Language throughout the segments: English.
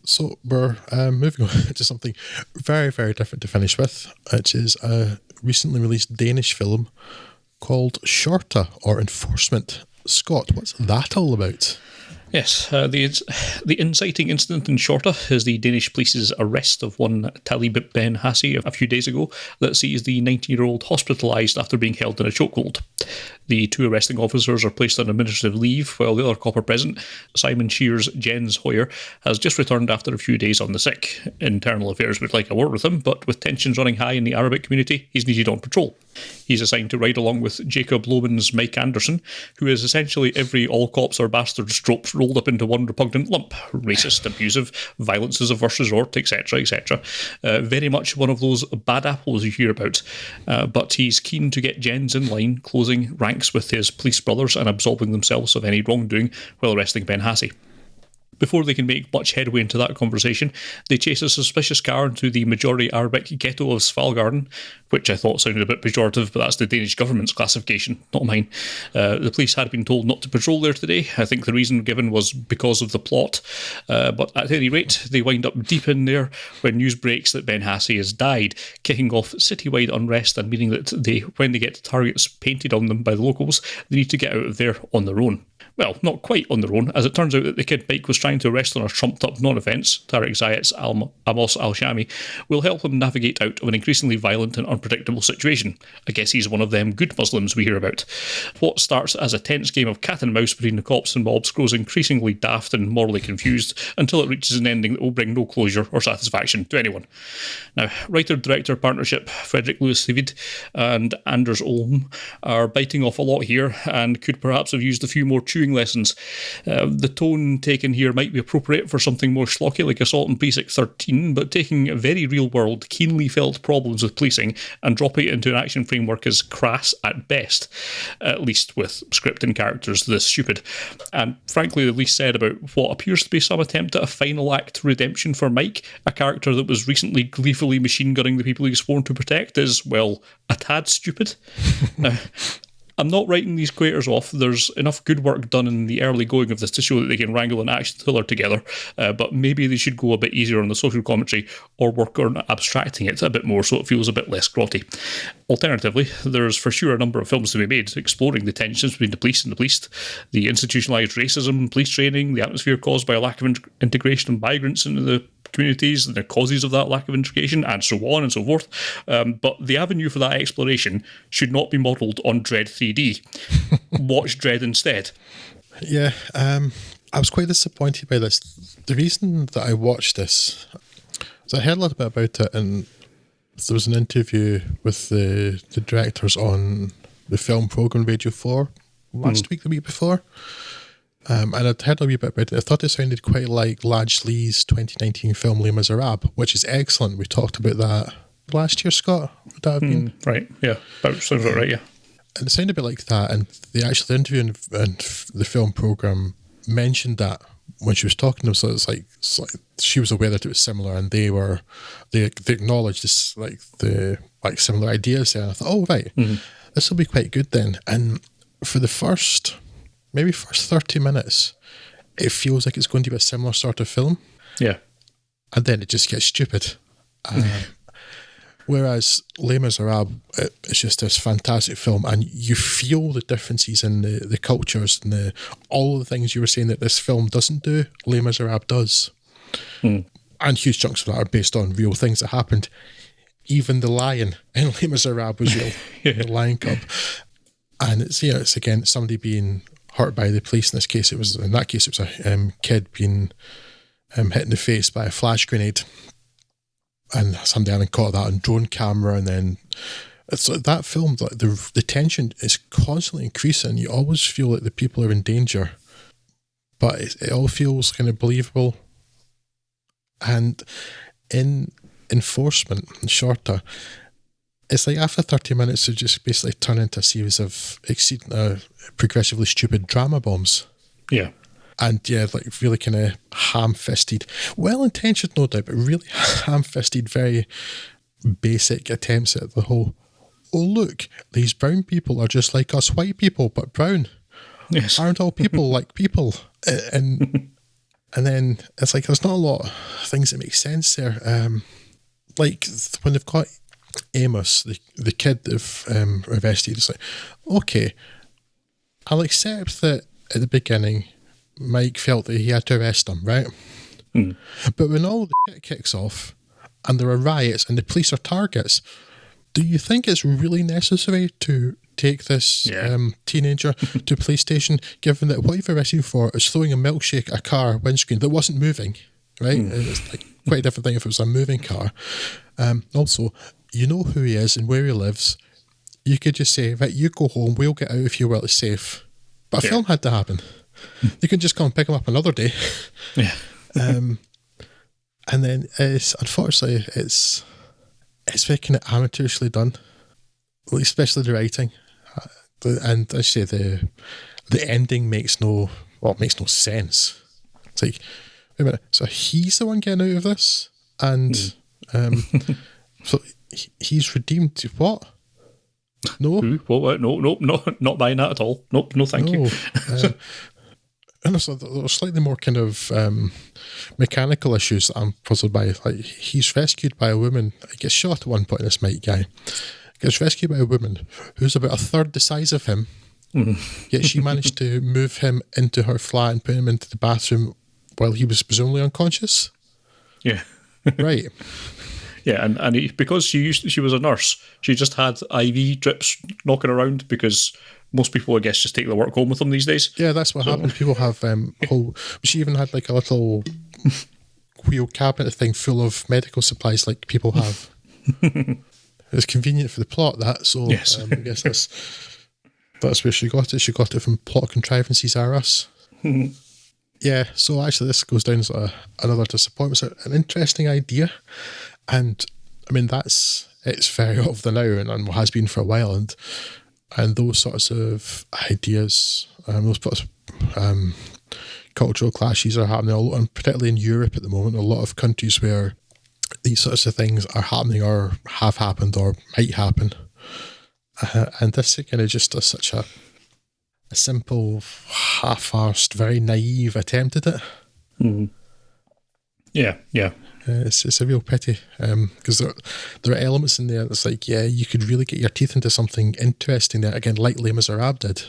So we're moving on to something very, very different to finish with, which is a recently released Danish film called Shorta or Enforcement. Scott, what's that all about? Yes, the inciting incident in Shorta is the Danish police's arrest of one Talib Ben Hassi a few days ago that sees the 19-year-old hospitalised after being held in a chokehold. The two arresting officers are placed on administrative leave while the other copper present, Simon Shear's Jens Hoyer, has just returned after a few days on the sick. Internal Affairs would like a word with him, but with tensions running high in the Arabic community, he's needed on patrol. He's assigned to ride along with Jacob Lohman's Mike Anderson, who is essentially every all cops are bastards trope rolled up into one repugnant lump. Racist, abusive, violence is a first resort, etc., etc. Very much one of those bad apples you hear about. But he's keen to get Jens in line, closing ranks with his police brothers and absolving themselves of any wrongdoing while arresting Ben Hassi. Before they can make much headway into that conversation, they chase a suspicious car into the majority Arabic ghetto of Svalgarden, which I thought sounded a bit pejorative, but that's the Danish government's classification, not mine. The police had been told not to patrol there today. I think the reason given was because of the plot. But at any rate, they wind up deep in there when news breaks that Ben Hassi has died, kicking off citywide unrest and meaning that when they get targets painted on them by the locals, they need to get out of there on their own. Well, not quite on their own, as it turns out that the kid Mike was trying to arrest on a trumped-up non-offence, Tariq Zayat's Amos Al-Shami, will help him navigate out of an increasingly violent and unpredictable situation. I guess he's one of them good Muslims we hear about. What starts as a tense game of cat and mouse between the cops and mobs grows increasingly daft and morally confused until it reaches an ending that will bring no closure or satisfaction to anyone. Now, writer-director partnership Frederick Lewis-Hivid and Anders Olm are biting off a lot here and could perhaps have used a few more chewing lessons. The tone taken here might be appropriate for something more schlocky like Assault on Precinct 13, but taking very real-world, keenly felt problems with policing and dropping it into an action framework is crass at best, at least with script and characters this stupid. And frankly, the least said about what appears to be some attempt at a final act redemption for Mike, a character that was recently gleefully machine-gunning the people he's sworn to protect, is, well, a tad stupid. Now, I'm not writing these creators off. There's enough good work done in the early going of this to show that they can wrangle an action thriller together, but maybe they should go a bit easier on the social commentary or work on abstracting it a bit more so it feels a bit less grotty. Alternatively, there's for sure a number of films to be made exploring the tensions between the police and the policed, the institutionalised racism, police training, the atmosphere caused by a lack of integration of migrants into the communities and the causes of that lack of integration, and so on and so forth. But the avenue for that exploration should not be modelled on Dredd 3D. Watch Dredd instead. Yeah, I was quite disappointed by this. The reason that I watched this is I heard a little bit about it, and there was an interview with the directors on the film programme Radio 4 last week, the week before. And I'd heard a wee bit about it. I thought it sounded quite like Ladj Lee's 2019 film Les Miserables, which is excellent. We talked about that last year, Scott. Would that have been? Right, yeah. That sounds about right, yeah. And it sounded a bit like that. And the actual interview and the film programme mentioned that when she was talking to them. So it's like she was aware that it was similar, and they acknowledged this, the similar ideas there. And I thought, oh, right, this will be quite good then. And for the first 30 minutes, it feels like it's going to be a similar sort of film. Yeah. And then it just gets stupid. Whereas Les Miserables, it's just this fantastic film, and you feel the differences in the cultures and all the things you were saying that this film doesn't do, Les Miserables does. And huge chunks of that are based on real things that happened. Even the lion in Les Miserables was real. The lion cub. And it's again somebody being hurt by the police. In that case it was a kid being hit in the face by a flash grenade, and somebody having caught that on drone camera. And then it's like that film, like the tension is constantly increasing. You always feel like the people are in danger, but it all feels kind of believable. And in Enforcement and Shorta, it's like after 30 minutes, it just basically turn into a series of progressively stupid drama bombs. Yeah. And yeah, like really kind of ham-fisted, well-intentioned no doubt, but really ham-fisted, very basic attempts at the whole, oh look, these brown people are just like us white people, but brown. Yes. Aren't all people like people? And And then it's like there's not a lot of things that make sense there. Like when they've got Amos, the kid they've arrested, it's like, okay, I'll accept that at the beginning Mike felt that he had to arrest him, right? But when all the shit kicks off and there are riots and the police are targets, do you think it's really necessary to take this teenager to a police station, given that what you've arrested him for is throwing a milkshake at a car windscreen that wasn't moving, right? It's like quite a different thing if it was a moving car. Also, you know who he is and where he lives. You could just say, right, you go home, we'll get out if you will, it's safe. But a film had to happen. You can just come and pick him up another day. Yeah. And then unfortunately it's very kind of amateurishly done, especially the writing. And I say the ending makes no sense. It's like, wait a minute, so he's the one getting out of this, and so he's redeemed. What? No. What? No, not buying that at all. Nope, no, thank you. And also, there were slightly more kind of mechanical issues that I'm puzzled by. Like, he's rescued by a woman. He gets shot at one point, this Mike guy. Gets rescued by a woman who's about a third the size of him. Yet she managed to move him into her flat and put him into the bathroom while he was presumably unconscious. Yeah. Right. Yeah, and because she was a nurse, she just had IV drips knocking around because most people, I guess, just take the work home with them these days. Yeah, that's what happens. People have she even had like a little wheel cabinet thing full of medical supplies like people have. It's convenient for the plot, that. So yes. I guess that's where she got it. She got it from Plot Contrivances R Us. Yeah, so actually this goes down as another disappointment. It's an interesting idea. And I mean, it's very of the now and has been for a while. And those sorts of ideas, those sorts of cultural clashes are happening, and particularly in Europe at the moment, a lot of countries where these sorts of things are happening or have happened or might happen. And this kind of just does such a simple, half-arsed, very naive attempt at it. Yeah. It's a real pity because there are elements in there that's like, yeah, you could really get your teeth into something interesting there. Again, like Les Miserables did.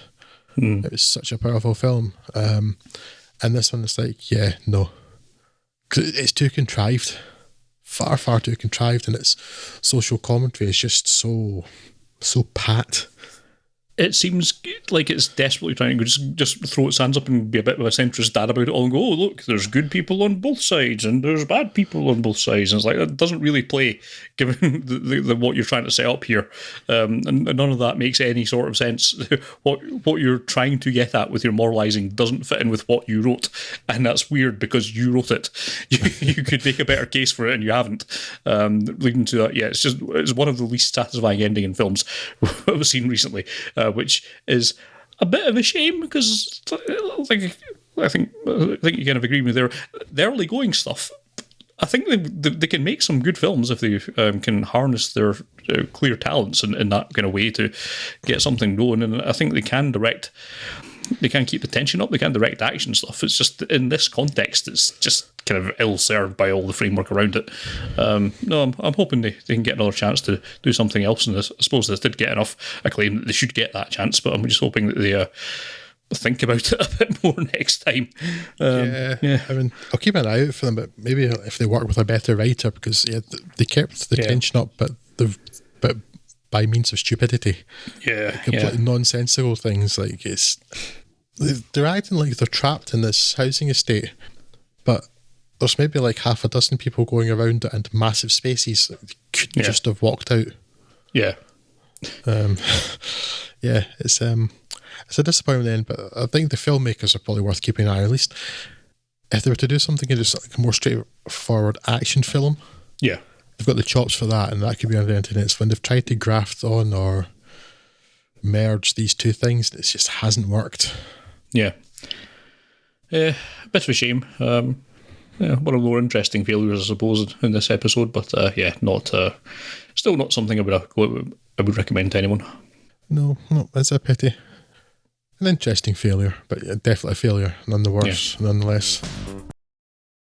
It was such a powerful film. And this one is like, yeah, no. 'Cause it's too contrived. Far, far too contrived, and its social commentary is just so pat. It seems like it's desperately trying to just throw its hands up and be a bit of a centrist dad about it all and go, oh, look, there's good people on both sides and there's bad people on both sides. And it's like, that doesn't really play, given the what you're trying to set up here. And none of that makes any sort of sense. What you're trying to get at with your moralising doesn't fit in with what you wrote. And that's weird because you wrote it. You could make a better case for it and you haven't. Leading to that, yeah, it's one of the least satisfying ending in films I've seen recently. Which is a bit of a shame because I think you kind of agree with me there. The early going stuff, I think they can make some good films if they can harness their clear talents in that kind of way to get something going. And I think they can keep the tension up, they can direct action stuff. It's just in this context, it's just kind of ill-served by all the framework around it. No, I'm hoping they can get another chance to do something else in this. I suppose this did get enough acclaim that they should get that chance, but I'm just hoping that they think about it a bit more next time. Yeah. I mean, I'll keep an eye out for them, but maybe if they work with a better writer, because they kept the tension up, but by means of stupidity. Completely nonsensical things. Like they're acting like they're trapped in this housing estate, but there's maybe like half a dozen people going around it and massive spaces that couldn't just have walked out. Yeah. It's a disappointment then, but I think the filmmakers are probably worth keeping an eye on. At least if they were to do something in just like a more straightforward action film. Yeah. They've got the chops for that, and that could be on the internet. It's when they've tried to graft on or merge these two things, it just hasn't worked. Yeah. A bit of a shame. One of the more interesting failures, I suppose, in this episode, but still not something I would recommend to anyone. No, it's a pity. An interesting failure, but definitely a failure nonetheless.